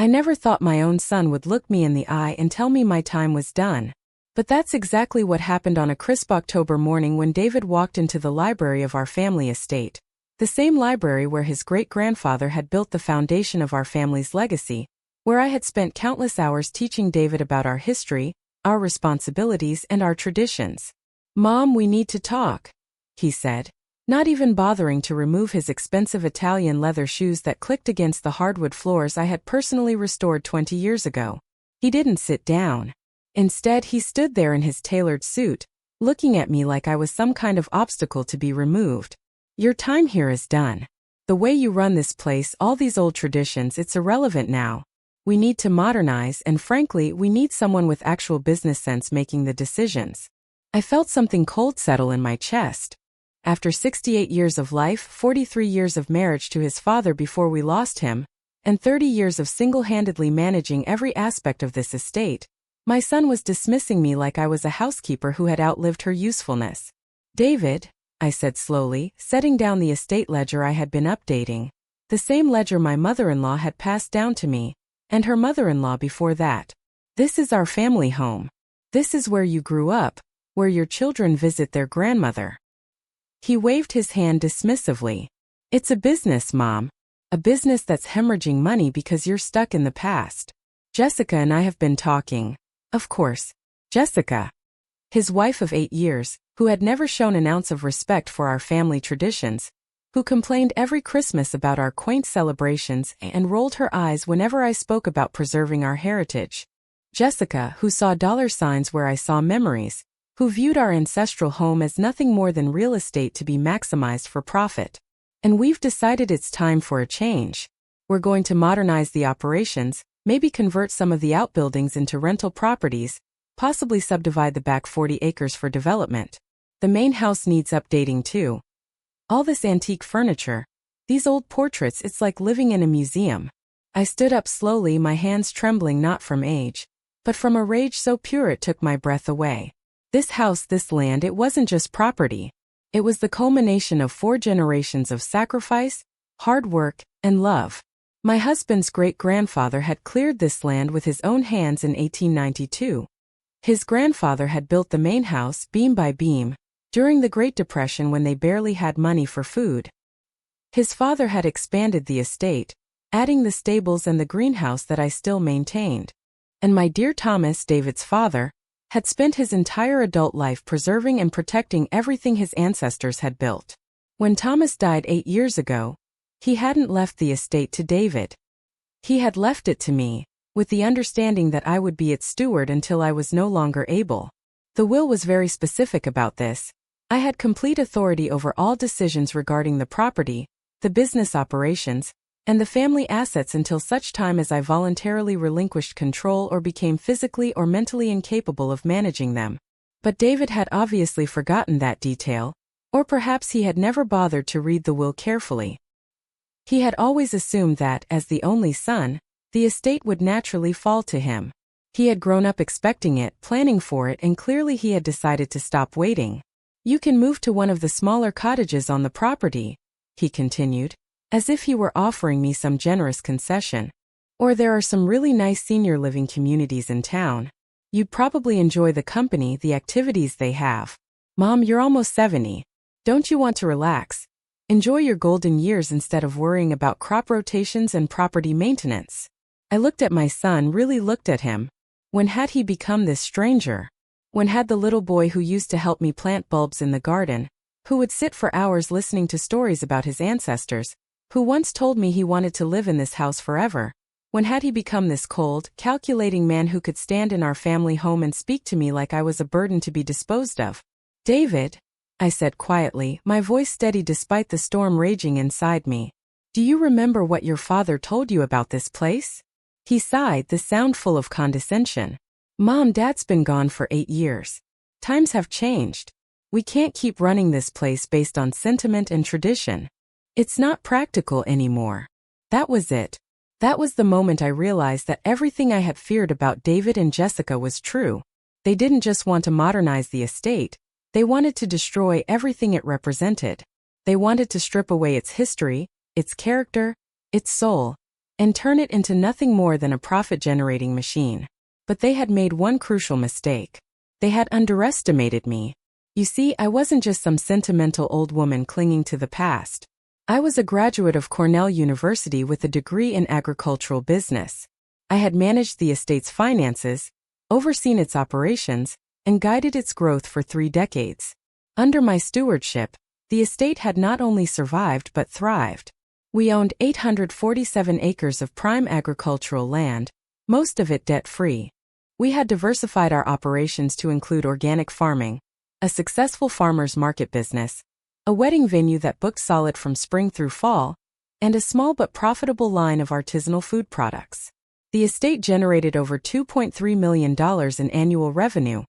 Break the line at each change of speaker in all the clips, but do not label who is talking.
I never thought my own son would look me in the eye and tell me my time was done. But that's exactly what happened on a crisp October morning when David walked into the library of our family estate. The same library where his great-grandfather had built the foundation of our family's legacy, where I had spent countless hours teaching David about our history, our responsibilities, and our traditions. "Mom, we need to talk," he said, not even bothering to remove his expensive Italian leather shoes that clicked against the hardwood floors I had personally restored 20 years ago. He didn't sit down. Instead, he stood there in his tailored suit, looking at me like I was some kind of obstacle to be removed. "Your time here is done. The way you run this place, all these old traditions, it's irrelevant now. We need to modernize, and frankly, we need someone with actual business sense making the decisions." I felt something cold settle in my chest. After 68 years of life, 43 years of marriage to his father before we lost him, and 30 years of single-handedly managing every aspect of this estate, my son was dismissing me like I was a housekeeper who had outlived her usefulness. "David," I said slowly, setting down the estate ledger I had been updating, the same ledger my mother-in-law had passed down to me, and her mother-in-law before that. "This is our family home. This is where you grew up, where your children visit their grandmother." He waved his hand dismissively. "It's a business, Mom. A business that's hemorrhaging money because you're stuck in the past. Jessica and I have been talking." Of course, Jessica, his wife of 8 years, who had never shown an ounce of respect for our family traditions, who complained every Christmas about our quaint celebrations and rolled her eyes whenever I spoke about preserving our heritage. Jessica, who saw dollar signs where I saw memories, who viewed our ancestral home as nothing more than real estate to be maximized for profit. "And we've decided it's time for a change. We're going to modernize the operations, maybe convert some of the outbuildings into rental properties, possibly subdivide the back 40 acres for development. The main house needs updating too. All this antique furniture, these old portraits, it's like living in a museum." I stood up slowly, my hands trembling not from age, but from a rage so pure it took my breath away. This house, this land, it wasn't just property. It was the culmination of 4 generations of sacrifice, hard work, and love. My husband's great-grandfather had cleared this land with his own hands in 1892. His grandfather had built the main house, beam by beam, during the Great Depression when they barely had money for food. His father had expanded the estate, adding the stables and the greenhouse that I still maintained. And my dear Thomas, David's father, had spent his entire adult life preserving and protecting everything his ancestors had built. When Thomas died 8 years ago, he hadn't left the estate to David. He had left it to me, with the understanding that I would be its steward until I was no longer able. The will was very specific about this. I had complete authority over all decisions regarding the property, the business operations, and the family assets until such time as I voluntarily relinquished control or became physically or mentally incapable of managing them. But David had obviously forgotten that detail, or perhaps he had never bothered to read the will carefully. He had always assumed that, as the only son, the estate would naturally fall to him. He had grown up expecting it, planning for it, and clearly he had decided to stop waiting. "You can move to one of the smaller cottages on the property," he continued, as if he were offering me some generous concession. "Or there are some really nice senior living communities in town. You'd probably enjoy the company, the activities they have. Mom, you're almost 70. Don't you want to relax? Enjoy your golden years instead of worrying about crop rotations and property maintenance." I looked at my son, really looked at him. When had he become this stranger? When had the little boy who used to help me plant bulbs in the garden, who would sit for hours listening to stories about his ancestors, who once told me he wanted to live in this house forever, when had he become this cold, calculating man who could stand in our family home and speak to me like I was a burden to be disposed of? "David," I said quietly, my voice steady despite the storm raging inside me, "do you remember what your father told you about this place?" He sighed, the sound full of condescension. "Mom, Dad's been gone for 8 years. Times have changed. We can't keep running this place based on sentiment and tradition. It's not practical anymore." That was it. That was the moment I realized that everything I had feared about David and Jessica was true. They didn't just want to modernize the estate, they wanted to destroy everything it represented. They wanted to strip away its history, its character, its soul. and turn it into nothing more than a profit-generating machine. But they had made one crucial mistake. They had underestimated me. You see, I wasn't just some sentimental old woman clinging to the past. I was a graduate of Cornell University with a degree in agricultural business. I had managed the estate's finances, overseen its operations, and guided its growth for 3 decades. Under my stewardship, the estate had not only survived but thrived. We owned 847 acres of prime agricultural land, most of it debt-free. We had diversified our operations to include organic farming, a successful farmers market business, a wedding venue that booked solid from spring through fall, and a small but profitable line of artisanal food products. The estate generated over $2.3 million in annual revenue,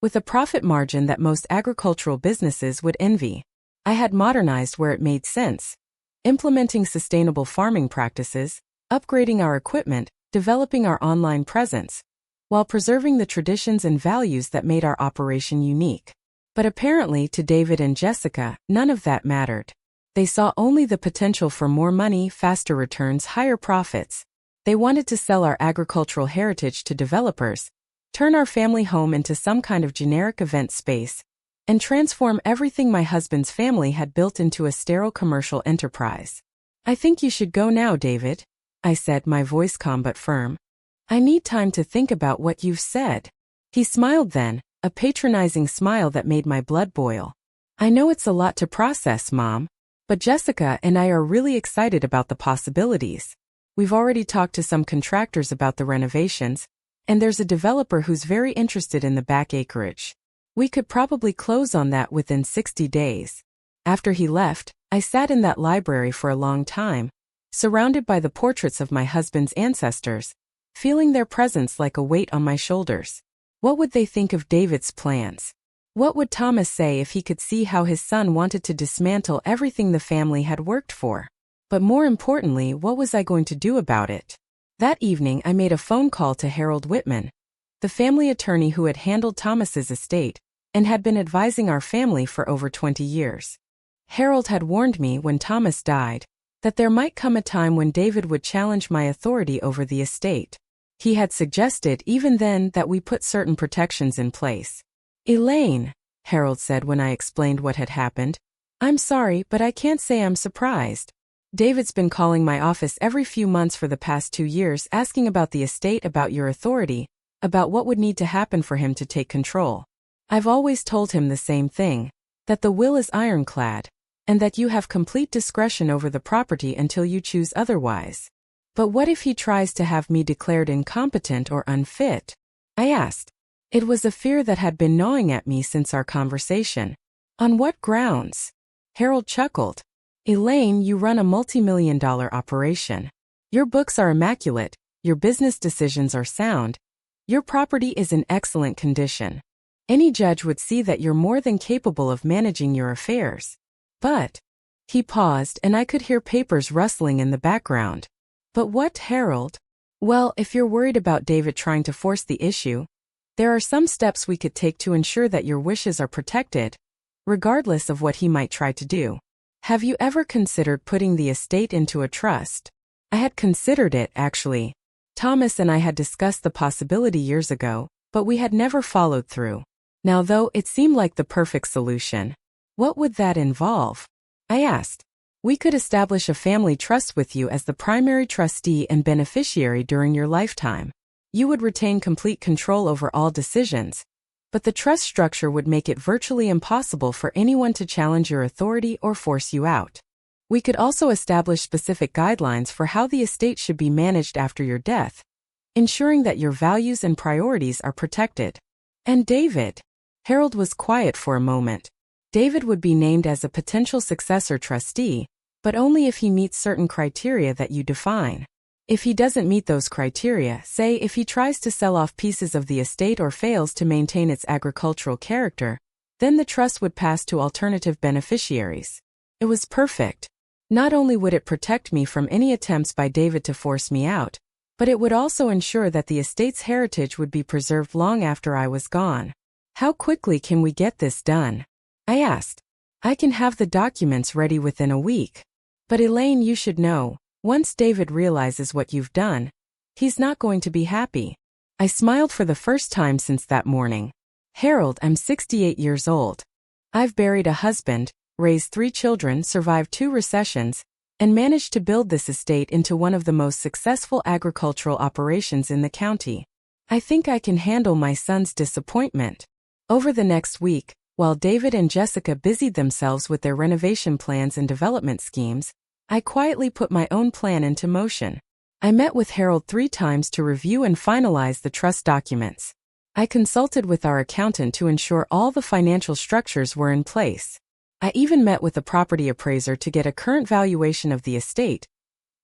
with a profit margin that most agricultural businesses would envy. I had modernized where it made sense, implementing sustainable farming practices, upgrading our equipment, developing our online presence, while preserving the traditions and values that made our operation unique. But apparently to David and Jessica, none of that mattered. They saw only the potential for more money, faster returns, higher profits. They wanted to sell our agricultural heritage to developers, turn our family home into some kind of generic event space, and transform everything my husband's family had built into a sterile commercial enterprise. "I think you should go now, David," I said, my voice calm but firm. "I need time to think about what you've said." He smiled then, a patronizing smile that made my blood boil. "I know it's a lot to process, Mom, but Jessica and I are really excited about the possibilities. We've already talked to some contractors about the renovations, and there's a developer who's very interested in the back acreage. We could probably close on that within 60 days. After he left, I sat in that library for a long time, surrounded by the portraits of my husband's ancestors, feeling their presence like a weight on my shoulders. What would they think of David's plans? What would Thomas say if he could see how his son wanted to dismantle everything the family had worked for? But more importantly, what was I going to do about it? That evening I made a phone call to Harold Whitman, the family attorney who had handled Thomas's estate and had been advising our family for over 20 years. Harold had warned me when Thomas died that there might come a time when David would challenge my authority over the estate. He had suggested even then that we put certain protections in place. "Elaine," Harold said when I explained what had happened, "I'm sorry, but I can't say I'm surprised. David's been calling my office every few months for the past 2 years asking about the estate, about your authority, about what would need to happen for him to take control. I've always told him the same thing, that the will is ironclad, and that you have complete discretion over the property until you choose otherwise. But what if he tries to have me declared incompetent or unfit?" I asked. It was a fear that had been gnawing at me since our conversation. "On what grounds?" Harold chuckled. "Elaine, you run a multi-million-dollar operation. Your books are immaculate, your business decisions are sound, your property is in excellent condition. Any judge would see that you're more than capable of managing your affairs. But..." He paused and I could hear papers rustling in the background. "But what, Harold?" "Well, if you're worried about David trying to force the issue, there are some steps we could take to ensure that your wishes are protected, regardless of what he might try to do. Have you ever considered putting the estate into a trust?" I had considered it, actually. Thomas and I had discussed the possibility years ago, but we had never followed through. Now though, it seemed like the perfect solution. "What would that involve?" I asked. "We could establish a family trust with you as the primary trustee and beneficiary during your lifetime. You would retain complete control over all decisions, but the trust structure would make it virtually impossible for anyone to challenge your authority or force you out. We could also establish specific guidelines for how the estate should be managed after your death, ensuring that your values and priorities are protected." "And David?" Harold was quiet for a moment. "David would be named as a potential successor trustee, but only if he meets certain criteria that you define. If he doesn't meet those criteria, say if he tries to sell off pieces of the estate or fails to maintain its agricultural character, then the trust would pass to alternative beneficiaries." It was perfect. Not only would it protect me from any attempts by David to force me out, but it would also ensure that the estate's heritage would be preserved long after I was gone. "How quickly can we get this done?" I asked. "I can have the documents ready within a week. But Elaine, you should know, Once David realizes what you've done, he's not going to be happy. I smiled for the first time since that morning. Harold, I'm 68 years old. I've buried a husband, raised 3 children, survived 2 recessions, and managed to build this estate into one of the most successful agricultural operations in the county. I think I can handle my son's disappointment. Over the next week, while David and Jessica busied themselves with their renovation plans and development schemes, I quietly put my own plan into motion. I met with Harold 3 times to review and finalize the trust documents. I consulted with our accountant to ensure all the financial structures were in place. I even met with a property appraiser to get a current valuation of the estate,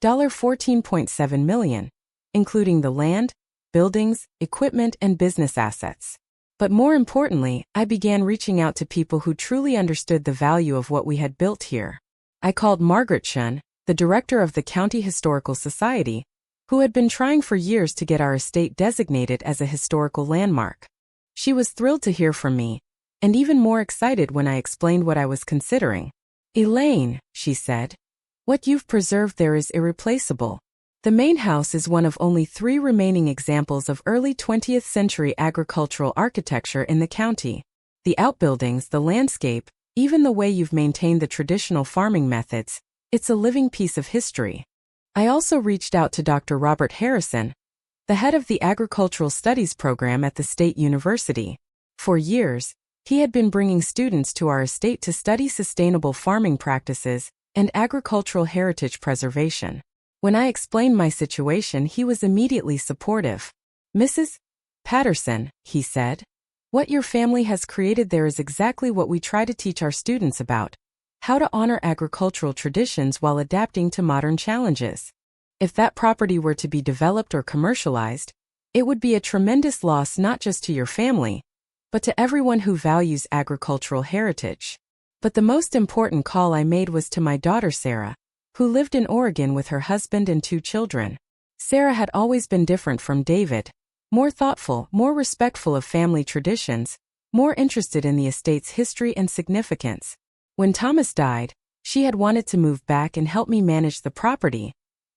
$14.7 million, including the land, buildings, equipment, and business assets. But more importantly, I began reaching out to people who truly understood the value of what we had built here. I called Margaret Shun, the director of the County Historical Society, who had been trying for years to get our estate designated as a historical landmark. She was thrilled to hear from me, and even more excited when I explained what I was considering. "Elaine," she said, "what you've preserved there is irreplaceable. The main house is one of only 3 remaining examples of early 20th century agricultural architecture in the county. The outbuildings, the landscape, even the way you've maintained the traditional farming methods, it's a living piece of history." I also reached out to Dr. Robert Harrison, the head of the Agricultural Studies program at the State University. For years, he had been bringing students to our estate to study sustainable farming practices and agricultural heritage preservation. When I explained my situation, he was immediately supportive. "Mrs. Patterson," he said, "what your family has created there is exactly what we try to teach our students about: how to honor agricultural traditions while adapting to modern challenges. If that property were to be developed or commercialized, it would be a tremendous loss not just to your family, but to everyone who values agricultural heritage." But the most important call I made was to my daughter Sarah, who lived in Oregon with her husband and 2 children. Sarah had always been different from David, more thoughtful, more respectful of family traditions, more interested in the estate's history and significance. When Thomas died, she had wanted to move back and help me manage the property,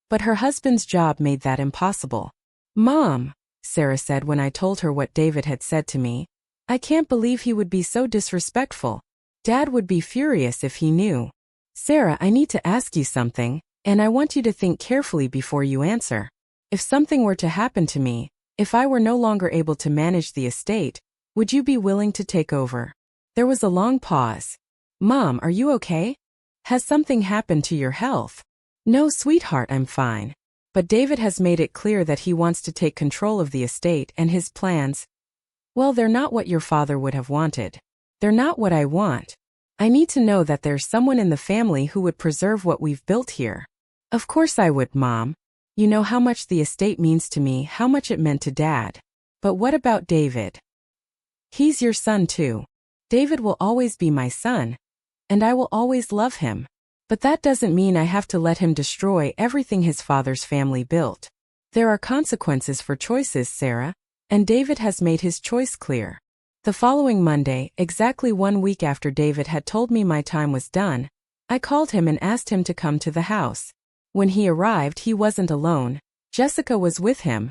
but her husband's job made that impossible. "Mom," Sarah said when I told her what David had said to me, "I can't believe he would be so disrespectful. Dad would be furious if he knew." "Sarah, I need to ask you something, and I want you to think carefully before you answer. If something were to happen to me, if I were no longer able to manage the estate, would you be willing to take over?" There was a long pause. "Mom, are you okay? Has something happened to your health?" "No, sweetheart, I'm fine. But David has made it clear that he wants to take control of the estate, and his plans, well, they're not what your father would have wanted. They're not what I want. I need to know that there's someone in the family who would preserve what we've built here." "Of course I would, Mom. You know how much the estate means to me, how much it meant to Dad. But what about David? He's your son too. David will always be my son, and I will always love him. But that doesn't mean I have to let him destroy everything his father's family built. There are consequences for choices, Sarah, and David has made his choice clear." The following Monday, exactly 1 week after David had told me my time was done, I called him and asked him to come to the house. When he arrived, he wasn't alone. Jessica was with him,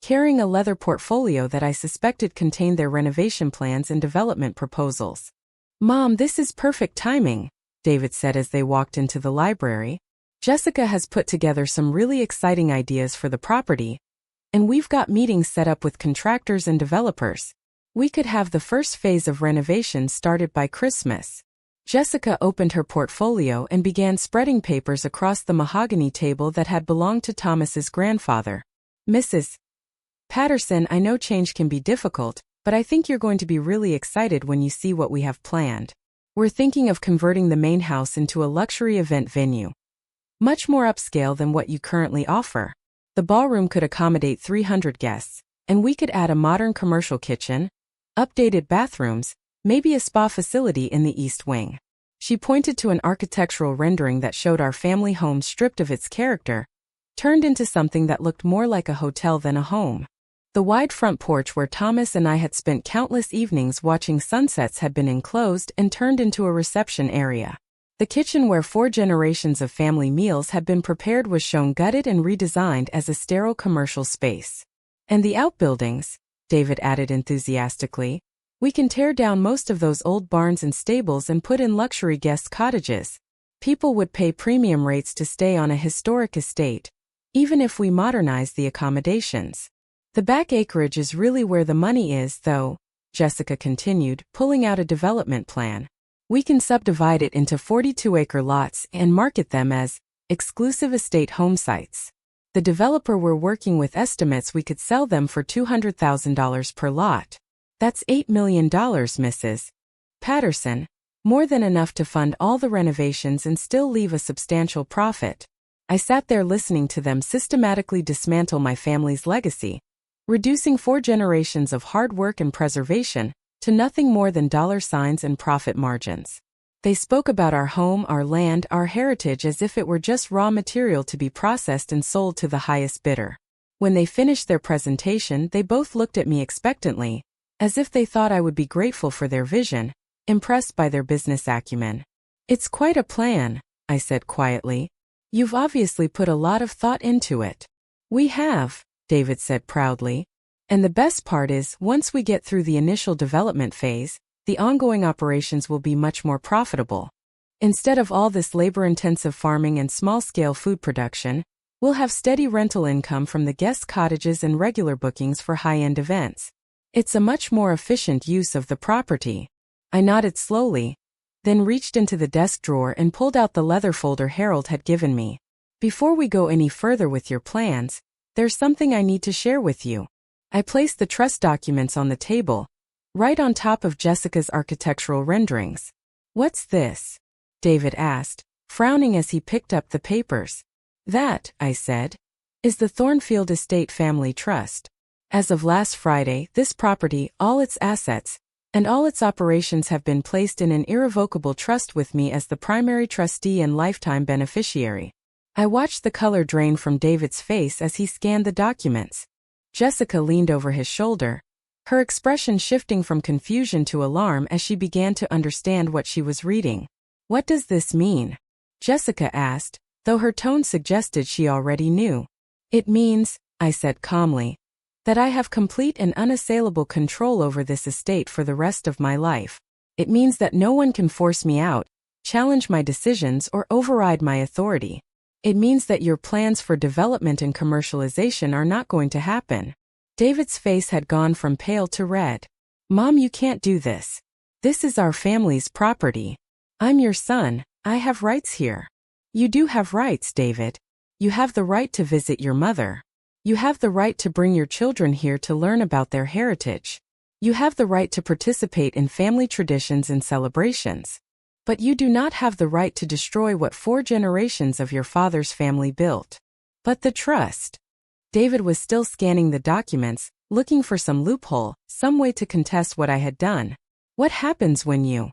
carrying a leather portfolio that I suspected contained their renovation plans and development proposals. "Mom, this is perfect timing," David said as they walked into the library. "Jessica has put together some really exciting ideas for the property, and we've got meetings set up with contractors and developers. We could have the first phase of renovation started by Christmas." Jessica opened her portfolio and began spreading papers across the mahogany table that had belonged to Thomas's grandfather. "Mrs. Patterson, I know change can be difficult, but I think you're going to be really excited when you see what we have planned. We're thinking of converting the main house into a luxury event venue, much more upscale than what you currently offer. The ballroom could accommodate 300 guests, and we could add a modern commercial kitchen, updated bathrooms, maybe a spa facility in the East Wing." She pointed to an architectural rendering that showed our family home stripped of its character, turned into something that looked more like a hotel than a home. The wide front porch where Thomas and I had spent countless evenings watching sunsets had been enclosed and turned into a reception area. The kitchen where 4 generations of family meals had been prepared was shown gutted and redesigned as a sterile commercial space. And the outbuildings, David added enthusiastically. We can tear down most of those old barns and stables and put in luxury guest cottages. People would pay premium rates to stay on a historic estate, even if we modernize the accommodations. The back acreage is really where the money is, though, Jessica continued, pulling out a development plan. We can subdivide it into 42-acre lots and market them as exclusive estate home sites. The developer we're working with estimates we could sell them for $200,000 per lot. That's $8 million, Mrs. Patterson. More than enough to fund all the renovations and still leave a substantial profit. I sat there listening to them systematically dismantle my family's legacy, reducing 4 generations of hard work and preservation to nothing more than dollar signs and profit margins. They spoke about our home, our land, our heritage as if it were just raw material to be processed and sold to the highest bidder. When they finished their presentation, they both looked at me expectantly, as if they thought I would be grateful for their vision, impressed by their business acumen. It's quite a plan, I said quietly. You've obviously put a lot of thought into it. We have, David said proudly. And the best part is, once we get through the initial development phase, the ongoing operations will be much more profitable. Instead of all this labor-intensive farming and small-scale food production, we'll have steady rental income from the guest cottages and regular bookings for high-end events. It's a much more efficient use of the property. I nodded slowly, then reached into the desk drawer and pulled out the leather folder Harold had given me. Before we go any further with your plans, there's something I need to share with you. I placed the trust documents on the table, right on top of Jessica's architectural renderings. What's this? David asked, frowning as he picked up the papers. That, I said, is the Thornfield Estate Family Trust. As of last Friday, this property, all its assets, and all its operations have been placed in an irrevocable trust with me as the primary trustee and lifetime beneficiary. I watched the color drain from David's face as he scanned the documents. Jessica leaned over his shoulder, her expression shifting from confusion to alarm as she began to understand what she was reading. What does this mean? Jessica asked, though her tone suggested she already knew. It means, I said calmly, that I have complete and unassailable control over this estate for the rest of my life. It means that no one can force me out, challenge my decisions, or override my authority. It means that your plans for development and commercialization are not going to happen. David's face had gone from pale to red. Mom, you can't do this. This is our family's property. I'm your son. I have rights here. You do have rights, David. You have the right to visit your mother. You have the right to bring your children here to learn about their heritage. You have the right to participate in family traditions and celebrations. But you do not have the right to destroy what 4 generations of your father's family built. But the trust. David was still scanning the documents, looking for some loophole, some way to contest what I had done. What happens when you're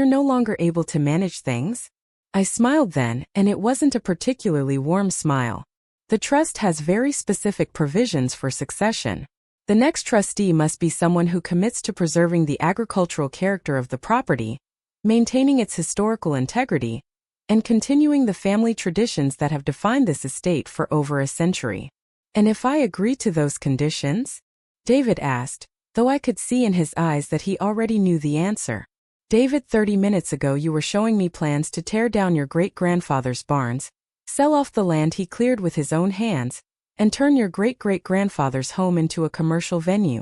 no longer able to manage things? I smiled then, and it wasn't a particularly warm smile. The trust has very specific provisions for succession. The next trustee must be someone who commits to preserving the agricultural character of the property, maintaining its historical integrity, and continuing the family traditions that have defined this estate for over a century. And if I agree to those conditions? David asked, though I could see in his eyes that he already knew the answer. David, 30 minutes ago you were showing me plans to tear down your great-grandfather's barns, sell off the land he cleared with his own hands, and turn your great-great-grandfather's home into a commercial venue.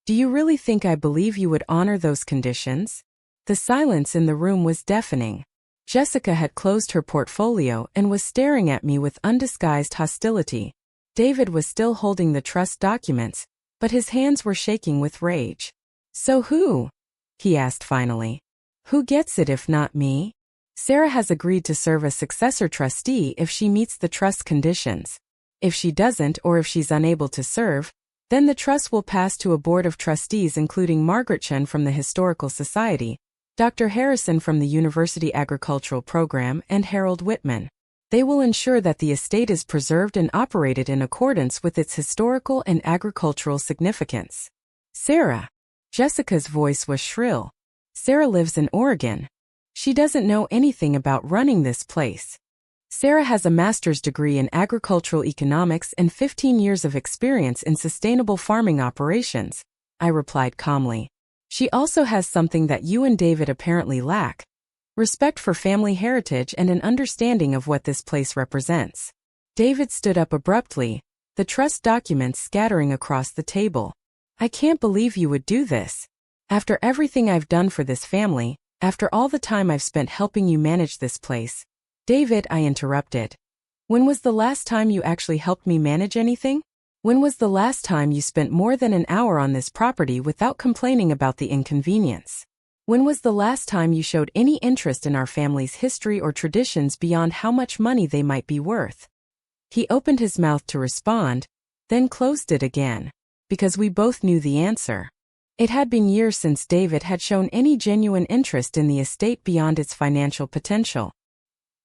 Do you really think I believe you would honor those conditions? The silence in the room was deafening. Jessica had closed her portfolio and was staring at me with undisguised hostility. David was still holding the trust documents, but his hands were shaking with rage. So who? He asked finally. Who gets it if not me? Sarah has agreed to serve as successor trustee if she meets the trust conditions. If she doesn't, or if she's unable to serve, then the trust will pass to a board of trustees including Margaret Chen from the Historical Society, Dr. Harrison from the University Agricultural Program, and Harold Whitman. They will ensure that the estate is preserved and operated in accordance with its historical and agricultural significance. Sarah. Jessica's voice was shrill. Sarah lives in Oregon. She doesn't know anything about running this place. Sarah has a master's degree in agricultural economics and 15 years of experience in sustainable farming operations, I replied calmly. She also has something that you and David apparently lack: respect for family heritage and an understanding of what this place represents. David stood up abruptly, the trust documents scattering across the table. I can't believe you would do this. After everything I've done for this family, after all the time I've spent helping you manage this place. David, I interrupted. When was the last time you actually helped me manage anything? When was the last time you spent more than an hour on this property without complaining about the inconvenience? When was the last time you showed any interest in our family's history or traditions beyond how much money they might be worth? He opened his mouth to respond, then closed it again, because we both knew the answer. It had been years since David had shown any genuine interest in the estate beyond its financial potential.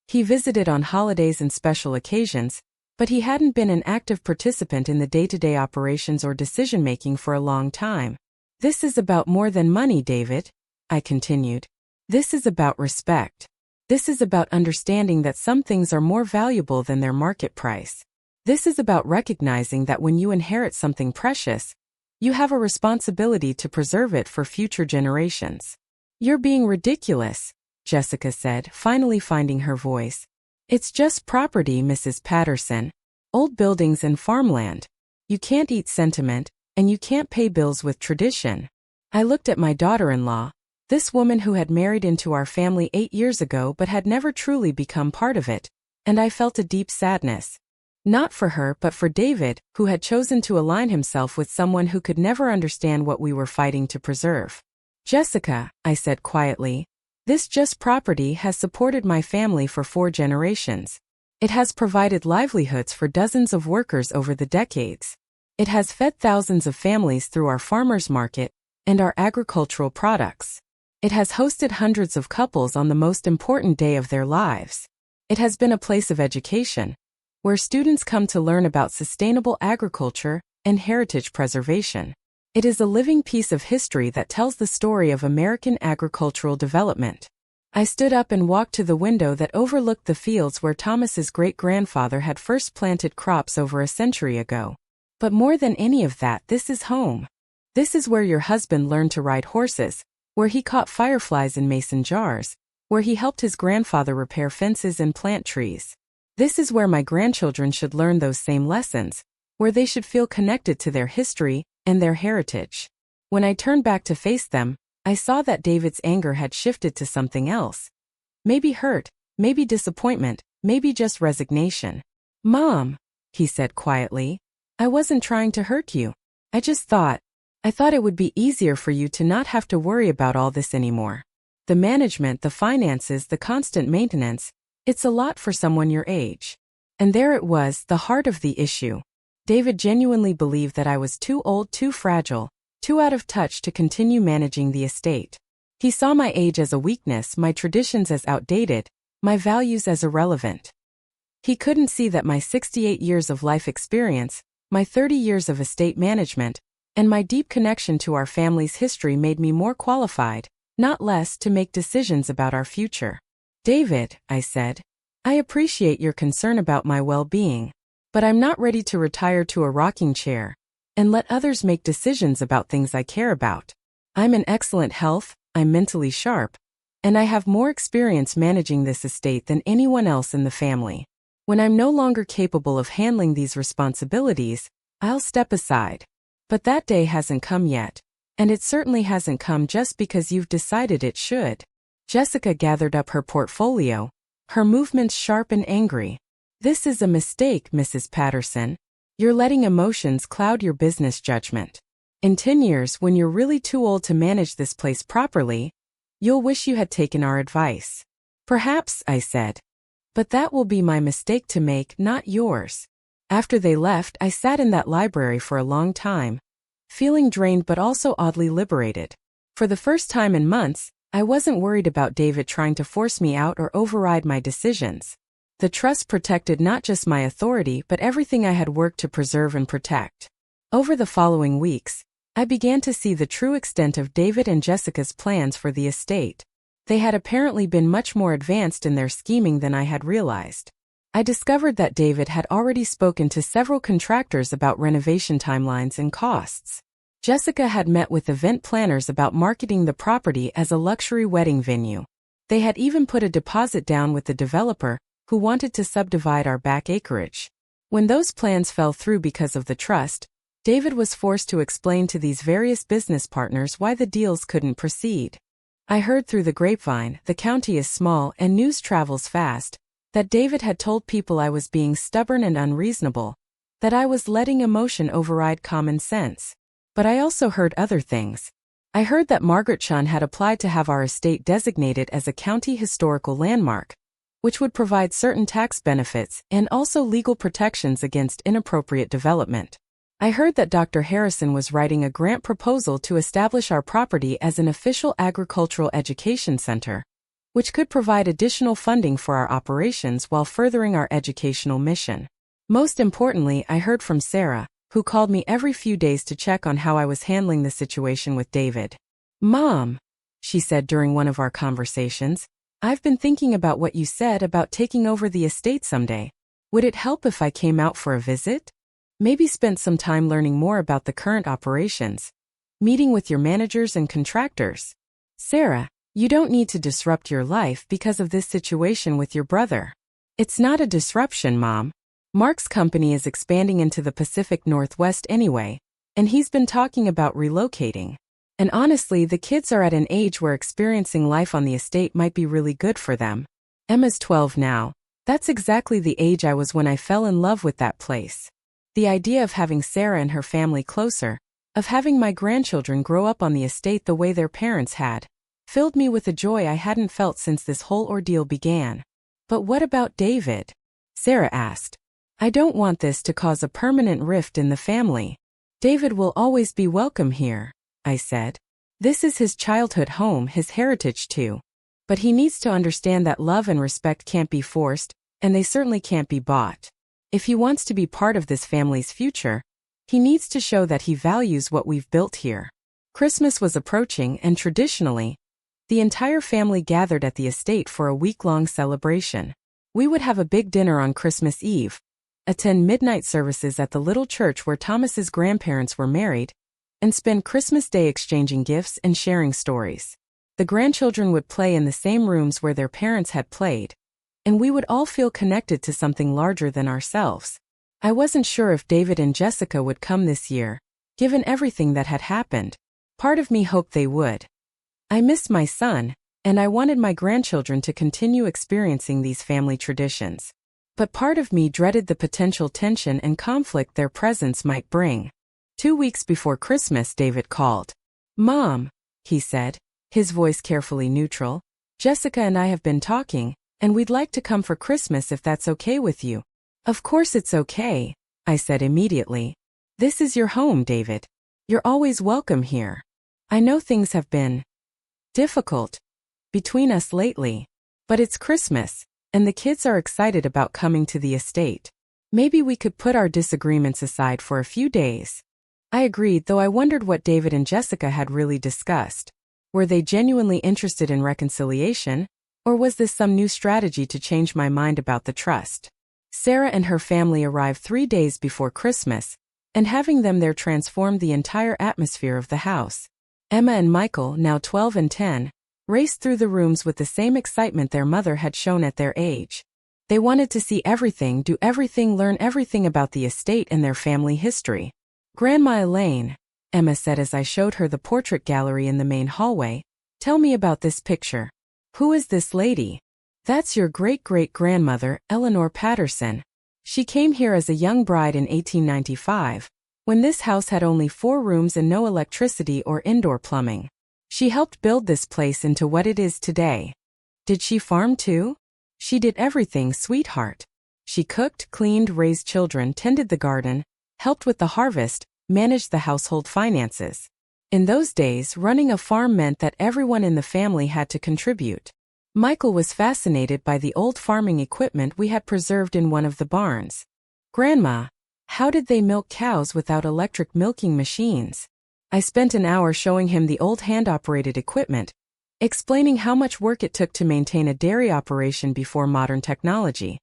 He visited on holidays and special occasions, but he hadn't been an active participant in the day-to-day operations or decision-making for a long time. This is about more than money, David, I continued. This is about respect. This is about understanding that some things are more valuable than their market price. This is about recognizing that when you inherit something precious, you have a responsibility to preserve it for future generations. You're being ridiculous, Jessica said, finally finding her voice. It's just property, Mrs. Patterson. Old buildings and farmland. You can't eat sentiment, and you can't pay bills with tradition. I looked at my daughter-in-law, this woman who had married into our family 8 years ago but had never truly become part of it, and I felt a deep sadness. Not for her but for David, who had chosen to align himself with someone who could never understand what we were fighting to preserve. Jessica, I said quietly, this just property has supported my family for 4 generations. It has provided livelihoods for dozens of workers over the decades. It has fed thousands of families through our farmers market and our agricultural products. It has hosted hundreds of couples on the most important day of their lives. It has been a place of education, where students come to learn about sustainable agriculture and heritage preservation. It is a living piece of history that tells the story of American agricultural development. I stood up and walked to the window that overlooked the fields where Thomas's great-grandfather had first planted crops over a century ago. But more than any of that, this is home. This is where your husband learned to ride horses, where he caught fireflies in mason jars, where he helped his grandfather repair fences and plant trees. This is where my grandchildren should learn those same lessons, where they should feel connected to their history and their heritage. When I turned back to face them, I saw that David's anger had shifted to something else. Maybe hurt, maybe disappointment, maybe just resignation. Mom, he said quietly, I wasn't trying to hurt you. I thought it would be easier for you to not have to worry about all this anymore. The management, the finances, the constant maintenance, it's a lot for someone your age. And there it was, the heart of the issue. David genuinely believed that I was too old, too fragile, too out of touch to continue managing the estate. He saw my age as a weakness, my traditions as outdated, my values as irrelevant. He couldn't see that my 68 years of life experience, my 30 years of estate management, and my deep connection to our family's history made me more qualified, not less, to make decisions about our future. David, I said, I appreciate your concern about my well-being, but I'm not ready to retire to a rocking chair and let others make decisions about things I care about. I'm in excellent health, I'm mentally sharp, and I have more experience managing this estate than anyone else in the family. When I'm no longer capable of handling these responsibilities, I'll step aside. But that day hasn't come yet, and it certainly hasn't come just because you've decided it should. Jessica gathered up her portfolio, her movements sharp and angry. This is a mistake, Mrs. Patterson. You're letting emotions cloud your business judgment. In 10 years, when you're really too old to manage this place properly, you'll wish you had taken our advice. Perhaps, I said. But that will be my mistake to make, not yours. After they left, I sat in that library for a long time, feeling drained but also oddly liberated. For the first time in months, I wasn't worried about David trying to force me out or override my decisions. The trust protected not just my authority but everything I had worked to preserve and protect. Over the following weeks, I began to see the true extent of David and Jessica's plans for the estate. They had apparently been much more advanced in their scheming than I had realized. I discovered that David had already spoken to several contractors about renovation timelines and costs. Jessica had met with event planners about marketing the property as a luxury wedding venue. They had even put a deposit down with the developer, who wanted to subdivide our back acreage. When those plans fell through because of the trust, David was forced to explain to these various business partners why the deals couldn't proceed. I heard through the grapevine, the county is small and news travels fast, that David had told people I was being stubborn and unreasonable, that I was letting emotion override common sense. But I also heard other things. I heard that Margaret Chun had applied to have our estate designated as a county historical landmark, which would provide certain tax benefits and also legal protections against inappropriate development. I heard that Dr. Harrison was writing a grant proposal to establish our property as an official agricultural education center, which could provide additional funding for our operations while furthering our educational mission. Most importantly, I heard from Sarah, who called me every few days to check on how I was handling the situation with David. "Mom," she said during one of our conversations, "I've been thinking about what you said about taking over the estate someday. Would it help if I came out for a visit? Maybe spent some time learning more about the current operations, meeting with your managers and contractors." "Sarah, you don't need to disrupt your life because of this situation with your brother." "It's not a disruption, Mom. Mark's company is expanding into the Pacific Northwest anyway, and he's been talking about relocating. And honestly, the kids are at an age where experiencing life on the estate might be really good for them. Emma's 12 now. That's exactly the age I was when I fell in love with that place. The idea of having Sarah and her family closer, of having my grandchildren grow up on the estate the way their parents had, filled me with a joy I hadn't felt since this whole ordeal began." "But what about David?" Sarah asked. "I don't want this to cause a permanent rift in the family. David will always be welcome here," I said. "This is his childhood home, his heritage too. But he needs to understand that love and respect can't be forced, and they certainly can't be bought. If he wants to be part of this family's future, he needs to show that he values what we've built here." Christmas was approaching, and traditionally, the entire family gathered at the estate for a week-long celebration. We would have a big dinner on Christmas Eve, attend midnight services at the little church where Thomas's grandparents were married, and spend Christmas Day exchanging gifts and sharing stories. The grandchildren would play in the same rooms where their parents had played, and we would all feel connected to something larger than ourselves. I wasn't sure if David and Jessica would come this year, given everything that had happened. Part of me hoped they would. I missed my son, and I wanted my grandchildren to continue experiencing these family traditions. But part of me dreaded the potential tension and conflict their presence might bring. 2 weeks before Christmas, David called. "Mom," he said, his voice carefully neutral, "Jessica and I have been talking, and we'd like to come for Christmas if that's okay with you." "Of course it's okay," I said immediately. "This is your home, David. You're always welcome here. I know things have been difficult between us lately, but it's Christmas, and the kids are excited about coming to the estate. Maybe we could put our disagreements aside for a few days." I agreed, though I wondered what David and Jessica had really discussed. Were they genuinely interested in reconciliation, or was this some new strategy to change my mind about the trust? Sarah and her family arrived 3 days before Christmas, and having them there transformed the entire atmosphere of the house. Emma and Michael, now 12 and 10, raced through the rooms with the same excitement their mother had shown at their age. They wanted to see everything, do everything, learn everything about the estate and their family history. "Grandma Elaine," Emma said as I showed her the portrait gallery in the main hallway, "tell me about this picture. Who is this lady?" "That's your great-great-grandmother, Eleanor Patterson. She came here as a young bride in 1895, when this house had only 4 rooms and no electricity or indoor plumbing. She helped build this place into what it is today." "Did she farm too?" "She did everything, sweetheart. She cooked, cleaned, raised children, tended the garden, helped with the harvest, managed the household finances. In those days, running a farm meant that everyone in the family had to contribute." Michael was fascinated by the old farming equipment we had preserved in one of the barns. "Grandma, how did they milk cows without electric milking machines?" I spent an hour showing him the old hand-operated equipment, explaining how much work it took to maintain a dairy operation before modern technology.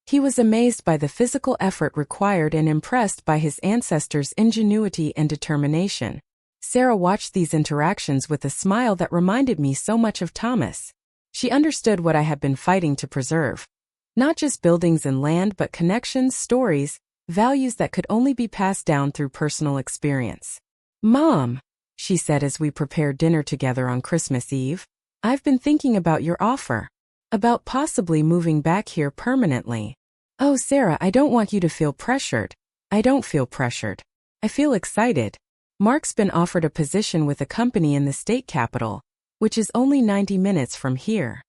He was amazed by the physical effort required and impressed by his ancestors' ingenuity and determination. Sarah watched these interactions with a smile that reminded me so much of Thomas. She understood what I had been fighting to preserve. Not just buildings and land, but connections, stories, values that could only be passed down through personal experience. "Mom," she said as we prepared dinner together on Christmas Eve, "I've been thinking about your offer. About possibly moving back here permanently." "Oh, Sarah, I don't want you to feel pressured." "I don't feel pressured. I feel excited. Mark's been offered a position with a company in the state capital, which is only 90 minutes from here.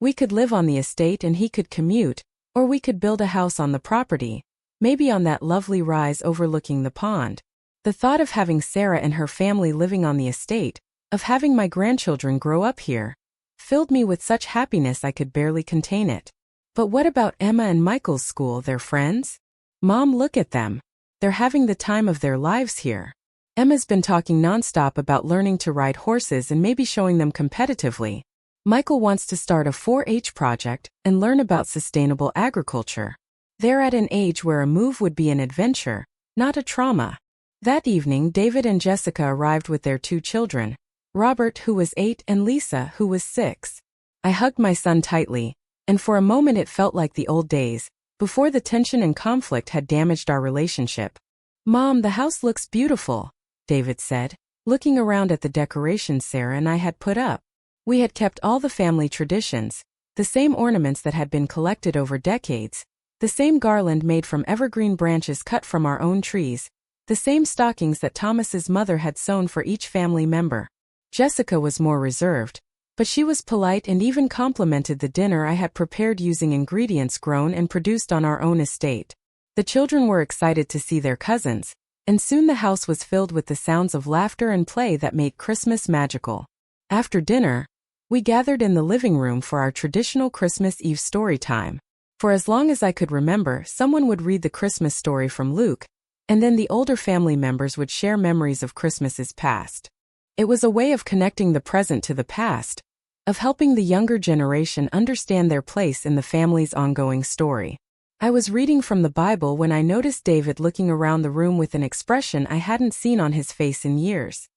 We could live on the estate and he could commute, or we could build a house on the property, maybe on that lovely rise overlooking the pond." The thought of having Sarah and her family living on the estate, of having my grandchildren grow up here, filled me with such happiness I could barely contain it. "But what about Emma and Michael's school, their friends? Mom, look at them. They're having the time of their lives here. Emma's been talking nonstop about learning to ride horses and maybe showing them competitively. Michael wants to start a 4-H project and learn about sustainable agriculture. They're at an age where a move would be an adventure, not a trauma." That evening, David and Jessica arrived with their 2 children, Robert, who was 8, and Lisa, who was 6. I hugged my son tightly, and for a moment it felt like the old days, before the tension and conflict had damaged our relationship. "Mom, the house looks beautiful," David said, looking around at the decorations Sarah and I had put up. We had kept all the family traditions, the same ornaments that had been collected over decades, the same garland made from evergreen branches cut from our own trees, the same stockings that Thomas's mother had sewn for each family member. Jessica was more reserved, but she was polite and even complimented the dinner I had prepared using ingredients grown and produced on our own estate. The children were excited to see their cousins, and soon the house was filled with the sounds of laughter and play that made Christmas magical. After dinner, we gathered in the living room for our traditional Christmas Eve story time. For as long as I could remember, someone would read the Christmas story from Luke, and then the older family members would share memories of Christmases past. It was a way of connecting the present to the past, of helping the younger generation understand their place in the family's ongoing story. I was reading from the Bible when I noticed David looking around the room with an expression I hadn't seen on his face in years.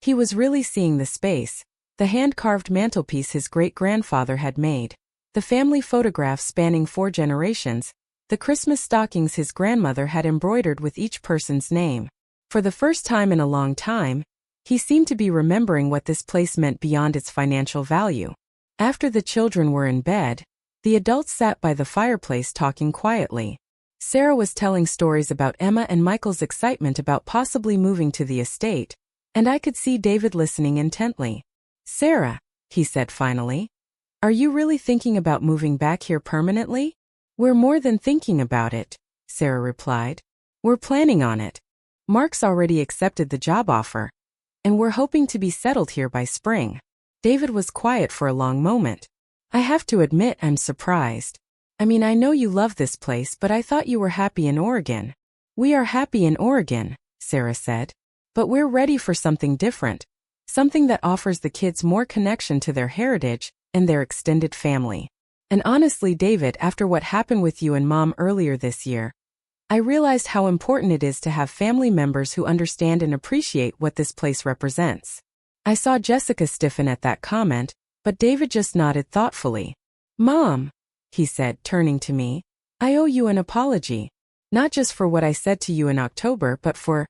He was really seeing the space, the hand-carved mantelpiece his great-grandfather had made, the family photographs spanning 4 generations, the Christmas stockings his grandmother had embroidered with each person's name. For the first time in a long time, he seemed to be remembering what this place meant beyond its financial value. After the children were in bed, the adults sat by the fireplace talking quietly. Sarah was telling stories about Emma and Michael's excitement about possibly moving to the estate, and I could see David listening intently. "Sarah," he said finally, "are you really thinking about moving back here permanently?" "We're more than thinking about it," Sarah replied. "We're planning on it. Mark's already accepted the job offer, and we're hoping to be settled here by spring." David was quiet for a long moment. "I have to admit I'm surprised. I mean, I know you love this place, but I thought you were happy in Oregon." "We are happy in Oregon," Sarah said, "but we're ready for something different, something that offers the kids more connection to their heritage and their extended family. And honestly, David, after what happened with you and Mom earlier this year, I realized how important it is to have family members who understand and appreciate what this place represents." I saw Jessica stiffen at that comment, but David just nodded thoughtfully. "Mom," he said, turning to me, "I owe you an apology. Not just for what I said to you in October, but for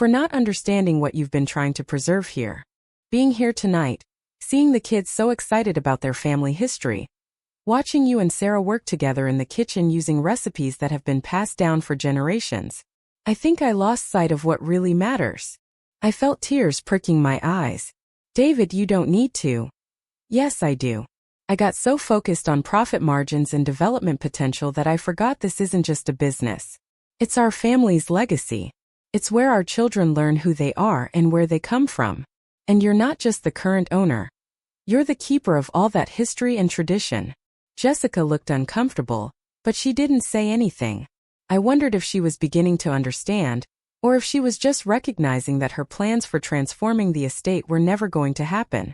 not understanding what you've been trying to preserve here. Being here tonight, seeing the kids so excited about their family history, watching you and Sarah work together in the kitchen using recipes that have been passed down for generations. I think I lost sight of what really matters." I felt tears pricking my eyes. "David, you don't need to." "Yes, I do. I got so focused on profit margins and development potential that I forgot this isn't just a business. It's our family's legacy. It's where our children learn who they are and where they come from. And you're not just the current owner. You're the keeper of all that history and tradition." Jessica looked uncomfortable, but she didn't say anything. I wondered if she was beginning to understand, or if she was just recognizing that her plans for transforming the estate were never going to happen.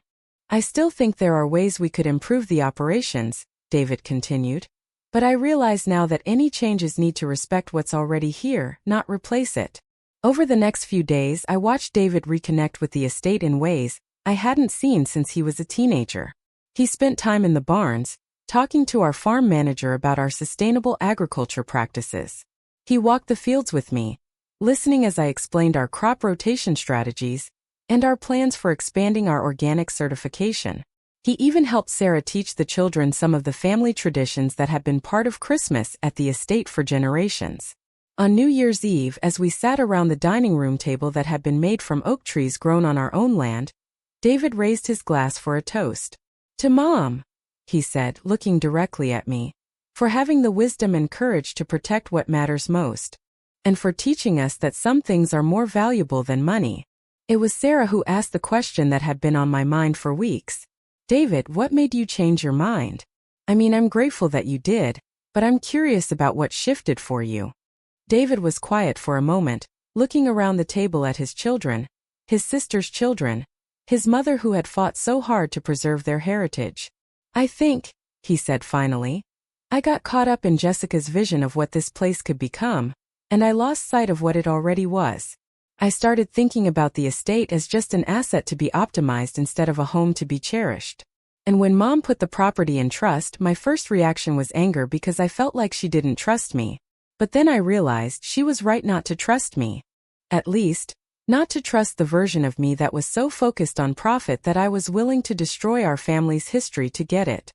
I still think there are ways we could improve the operations, David continued. But I realize now that any changes need to respect what's already here, not replace it. Over the next few days, I watched David reconnect with the estate in ways I hadn't seen since he was a teenager. He spent time in the barns, talking to our farm manager about our sustainable agriculture practices. He walked the fields with me, listening as I explained our crop rotation strategies and our plans for expanding our organic certification. He even helped Sarah teach the children some of the family traditions that had been part of Christmas at the estate for generations. On New Year's Eve, as we sat around the dining room table that had been made from oak trees grown on our own land, David raised his glass for a toast. To Mom, he said, looking directly at me, for having the wisdom and courage to protect what matters most, and for teaching us that some things are more valuable than money. It was Sarah who asked the question that had been on my mind for weeks. David, what made you change your mind? I mean, I'm grateful that you did, but I'm curious about what shifted for you. David was quiet for a moment, looking around the table at his children, his sister's children, his mother who had fought so hard to preserve their heritage. I think, he said finally, I got caught up in Jessica's vision of what this place could become, and I lost sight of what it already was. I started thinking about the estate as just an asset to be optimized instead of a home to be cherished. And when Mom put the property in trust, my first reaction was anger because I felt like she didn't trust me. But then I realized she was right not to trust me. At least, not to trust the version of me that was so focused on profit that I was willing to destroy our family's history to get it.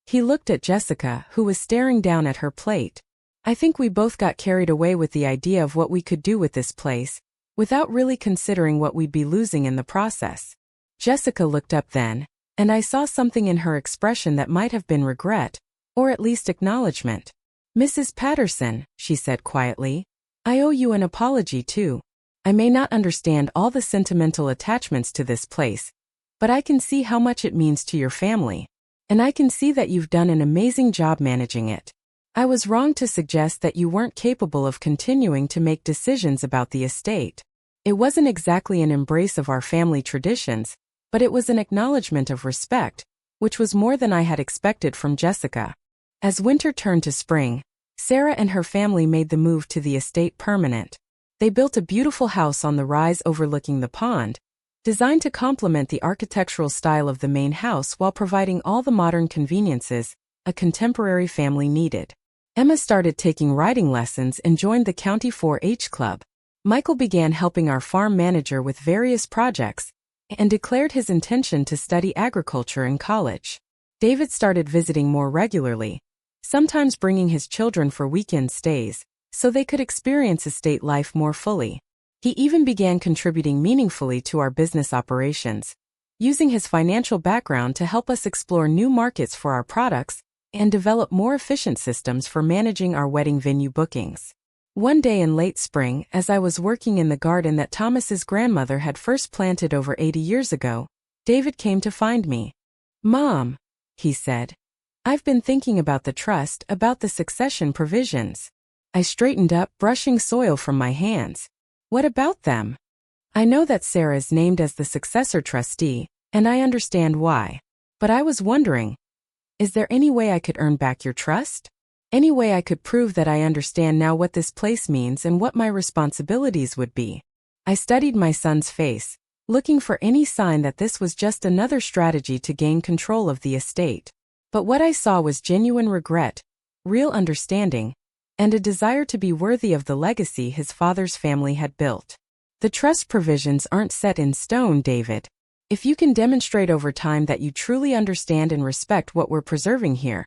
He looked at Jessica, who was staring down at her plate. I think we both got carried away with the idea of what we could do with this place, without really considering what we'd be losing in the process. Jessica looked up then, and I saw something in her expression that might have been regret, or at least acknowledgement. Mrs. Patterson, she said quietly, I owe you an apology too. I may not understand all the sentimental attachments to this place, but I can see how much it means to your family, and I can see that you've done an amazing job managing it. I was wrong to suggest that you weren't capable of continuing to make decisions about the estate. It wasn't exactly an embrace of our family traditions, but it was an acknowledgement of respect, which was more than I had expected from Jessica. As winter turned to spring, Sarah and her family made the move to the estate permanent. They built a beautiful house on the rise overlooking the pond, designed to complement the architectural style of the main house while providing all the modern conveniences a contemporary family needed. Emma started taking riding lessons and joined the county 4-H club. Michael began helping our farm manager with various projects and declared his intention to study agriculture in college. David started visiting more regularly, sometimes bringing his children for weekend stays, so they could experience estate life more fully. He even began contributing meaningfully to our business operations, using his financial background to help us explore new markets for our products and develop more efficient systems for managing our wedding venue bookings. One day in late spring, as I was working in the garden that Thomas's grandmother had first planted over 80 years ago, David came to find me. Mom, he said, I've been thinking about the trust, about the succession provisions. I straightened up, brushing soil from my hands. What about them? I know that Sarah is named as the successor trustee, and I understand why. But I was wondering, is there any way I could earn back your trust? Any way I could prove that I understand now what this place means and what my responsibilities would be? I studied my son's face, looking for any sign that this was just another strategy to gain control of the estate. But what I saw was genuine regret, real understanding, and a desire to be worthy of the legacy his father's family had built. The trust provisions aren't set in stone, David. If you can demonstrate over time that you truly understand and respect what we're preserving here,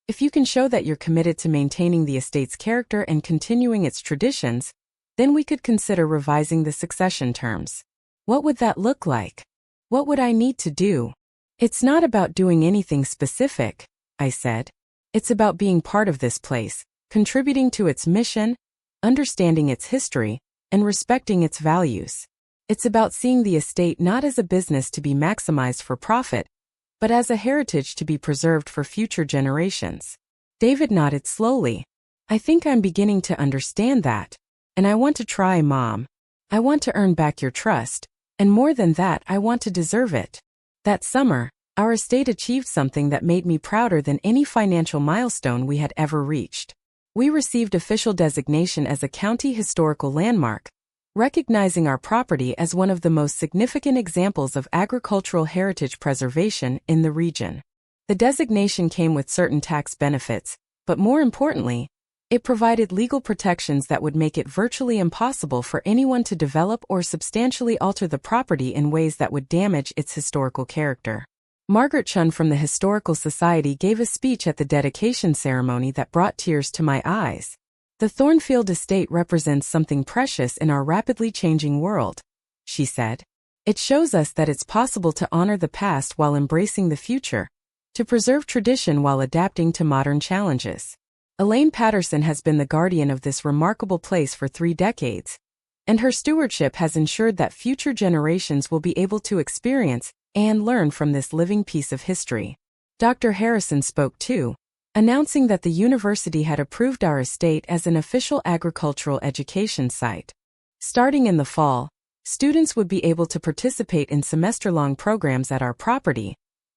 if you can show that you're committed to maintaining the estate's character and continuing its traditions, then we could consider revising the succession terms. What would that look like? What would I need to do? It's not about doing anything specific, I said. It's about being part of this place, contributing to its mission, understanding its history, and respecting its values. It's about seeing the estate not as a business to be maximized for profit, but as a heritage to be preserved for future generations. David nodded slowly. I think I'm beginning to understand that. And I want to try, Mom. I want to earn back your trust, and more than that, I want to deserve it. That summer, our estate achieved something that made me prouder than any financial milestone we had ever reached. We received official designation as a county historical landmark, recognizing our property as one of the most significant examples of agricultural heritage preservation in the region. The designation came with certain tax benefits, but more importantly, it provided legal protections that would make it virtually impossible for anyone to develop or substantially alter the property in ways that would damage its historical character. Margaret Chun from the Historical Society gave a speech at the dedication ceremony that brought tears to my eyes. The Thornfield estate represents something precious in our rapidly changing world, she said. It shows us that it's possible to honor the past while embracing the future, to preserve tradition while adapting to modern challenges. Elaine Patterson has been the guardian of this remarkable place for 3 decades, and her stewardship has ensured that future generations will be able to experience and learn from this living piece of history. Dr. Harrison spoke too, announcing that the university had approved our estate as an official agricultural education site. Starting in the fall, students would be able to participate in semester-long programs at our property,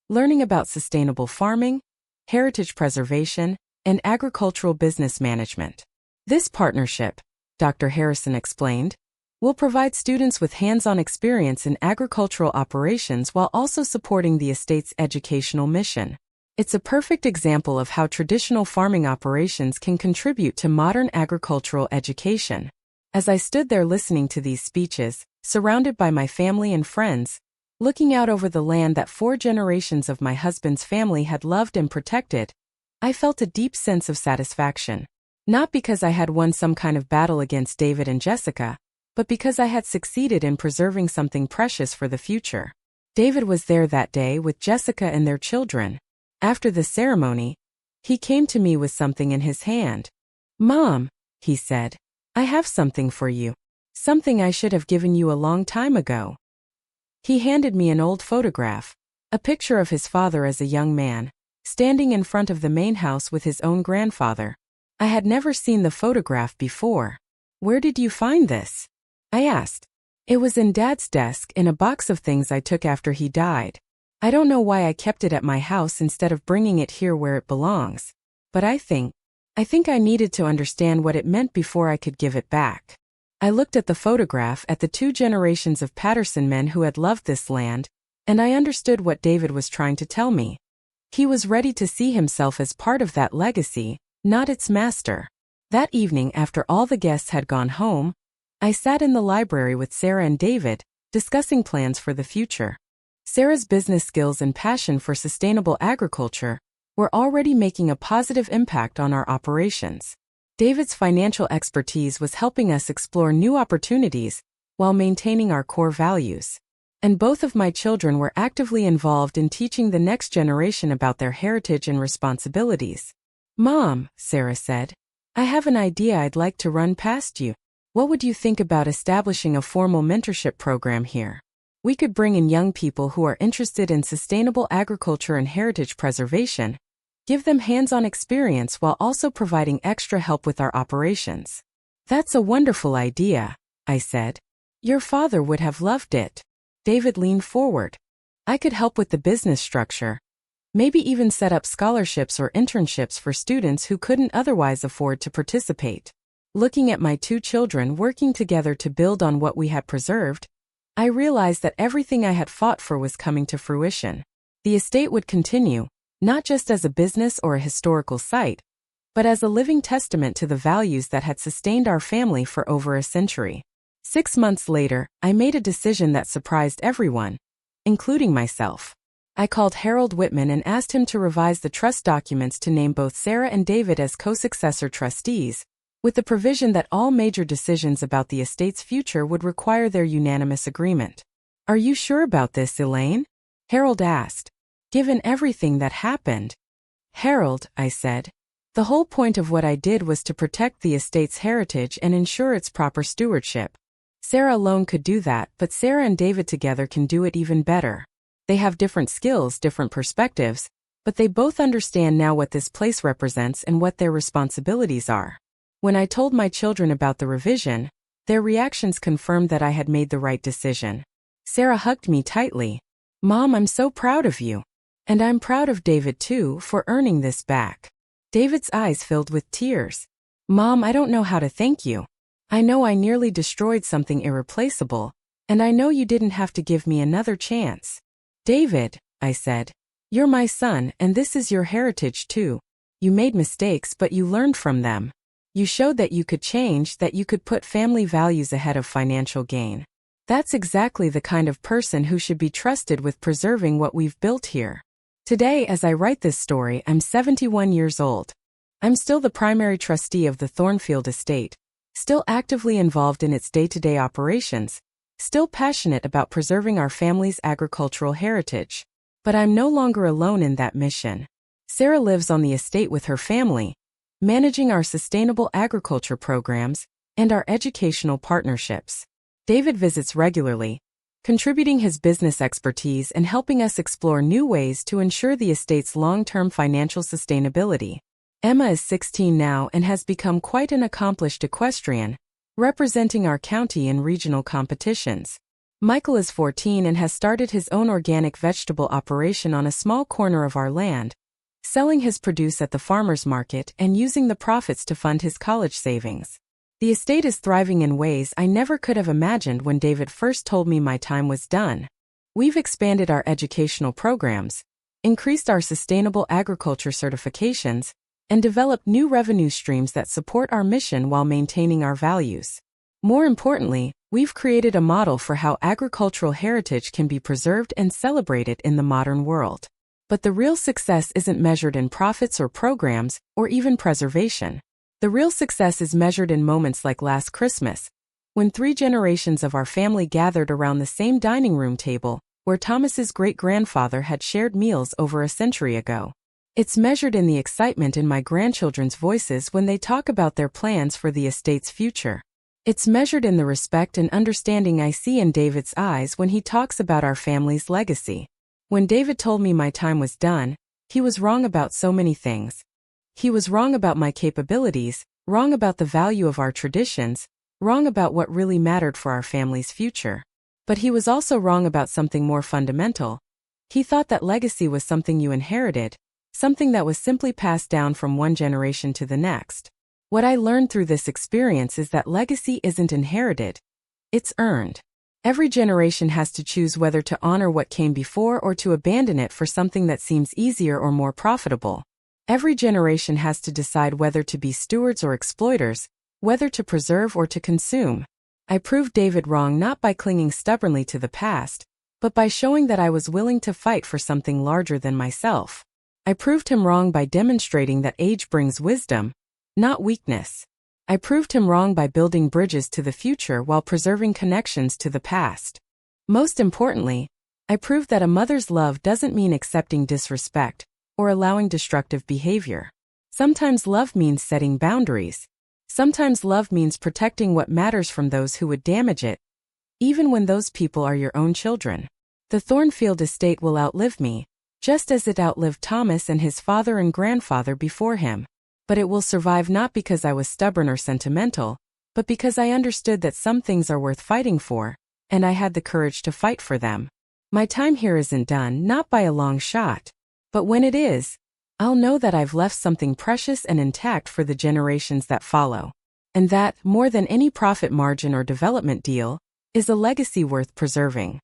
learning about sustainable farming, heritage preservation, and agricultural business management. This partnership, Dr. Harrison explained, will provide students with hands-on experience in agricultural operations while also supporting the estate's educational mission. It's a perfect example of how traditional farming operations can contribute to modern agricultural education. As I stood there listening to these speeches, surrounded by my family and friends, looking out over the land that 4 generations of my husband's family had loved and protected, I felt a deep sense of satisfaction. Not because I had won some kind of battle against David and Jessica, but because I had succeeded in preserving something precious for the future. David was there that day with Jessica and their children. After the ceremony, he came to me with something in his hand. "Mom," he said, "I have something for you. Something I should have given you a long time ago." He handed me an old photograph, a picture of his father as a young man, standing in front of the main house with his own grandfather. I had never seen the photograph before. "Where did you find this?" I asked. "It was in Dad's desk in a box of things I took after he died. I don't know why I kept it at my house instead of bringing it here where it belongs, but I think I needed to understand what it meant before I could give it back." I looked at the photograph at the 2 generations of Patterson men who had loved this land, and I understood what David was trying to tell me. He was ready to see himself as part of that legacy, not its master. That evening, after all the guests had gone home, I sat in the library with Sarah and David, discussing plans for the future. Sarah's business skills and passion for sustainable agriculture were already making a positive impact on our operations. David's financial expertise was helping us explore new opportunities while maintaining our core values. And both of my children were actively involved in teaching the next generation about their heritage and responsibilities. "Mom," Sarah said, "I have an idea I'd like to run past you. What would you think about establishing a formal mentorship program here? We could bring in young people who are interested in sustainable agriculture and heritage preservation, give them hands-on experience while also providing extra help with our operations." "That's a wonderful idea," I said. "Your father would have loved it." David leaned forward. "I could help with the business structure, maybe even set up scholarships or internships for students who couldn't otherwise afford to participate." Looking at my 2 children working together to build on what we had preserved, I realized that everything I had fought for was coming to fruition. The estate would continue, not just as a business or a historical site, but as a living testament to the values that had sustained our family for over a century. 6 months later, I made a decision that surprised everyone, including myself. I called Harold Whitman and asked him to revise the trust documents to name both Sarah and David as co-successor trustees, with the provision that all major decisions about the estate's future would require their unanimous agreement. "Are you sure about this, Elaine?" Harold asked. "Given everything that happened." "Harold," I said, "the whole point of what I did was to protect the estate's heritage and ensure its proper stewardship. Sarah alone could do that, but Sarah and David together can do it even better. They have different skills, different perspectives, but they both understand now what this place represents and what their responsibilities are." When I told my children about the revision, their reactions confirmed that I had made the right decision. Sarah hugged me tightly. Mom, I'm so proud of you. And I'm proud of David too for earning this back. David's eyes filled with tears. Mom, I don't know how to thank you. I know I nearly destroyed something irreplaceable, and I know you didn't have to give me another chance. David, I said, you're my son and this is your heritage too. You made mistakes but you learned from them. You showed that you could change, that you could put family values ahead of financial gain. That's exactly the kind of person who should be trusted with preserving what we've built here. Today, as I write this story, I'm 71 years old. I'm still the primary trustee of the Thornfield estate, still actively involved in its day-to-day operations, still passionate about preserving our family's agricultural heritage. But I'm no longer alone in that mission. Sarah lives on the estate with her family, managing our sustainable agriculture programs and our educational partnerships. David visits regularly, contributing his business expertise and helping us explore new ways to ensure the estate's long-term financial sustainability. Emma is 16 now and has become quite an accomplished equestrian, representing our county in regional competitions. Michael is 14 and has started his own organic vegetable operation on a small corner of our land, selling his produce at the farmer's market and using the profits to fund his college savings. The estate is thriving in ways I never could have imagined when David first told me my time was done. We've expanded our educational programs, increased our sustainable agriculture certifications, and developed new revenue streams that support our mission while maintaining our values. More importantly, we've created a model for how agricultural heritage can be preserved and celebrated in the modern world. But the real success isn't measured in profits or programs, or even preservation. The real success is measured in moments like last Christmas, when 3 generations of our family gathered around the same dining room table, where Thomas's great-grandfather had shared meals over a century ago. It's measured in the excitement in my grandchildren's voices when they talk about their plans for the estate's future. It's measured in the respect and understanding I see in David's eyes when he talks about our family's legacy. When David told me my time was done, he was wrong about so many things. He was wrong about my capabilities, wrong about the value of our traditions, wrong about what really mattered for our family's future. But he was also wrong about something more fundamental. He thought that legacy was something you inherited, something that was simply passed down from one generation to the next. What I learned through this experience is that legacy isn't inherited, it's earned. Every generation has to choose whether to honor what came before or to abandon it for something that seems easier or more profitable. Every generation has to decide whether to be stewards or exploiters, whether to preserve or to consume. I proved David wrong not by clinging stubbornly to the past, but by showing that I was willing to fight for something larger than myself. I proved him wrong by demonstrating that age brings wisdom, not weakness. I proved him wrong by building bridges to the future while preserving connections to the past. Most importantly, I proved that a mother's love doesn't mean accepting disrespect or allowing destructive behavior. Sometimes love means setting boundaries. Sometimes love means protecting what matters from those who would damage it, even when those people are your own children. The Thornfield estate will outlive me, just as it outlived Thomas and his father and grandfather before him. But it will survive not because I was stubborn or sentimental, but because I understood that some things are worth fighting for, and I had the courage to fight for them. My time here isn't done, not by a long shot. But when it is, I'll know that I've left something precious and intact for the generations that follow. And that, more than any profit margin or development deal, is a legacy worth preserving.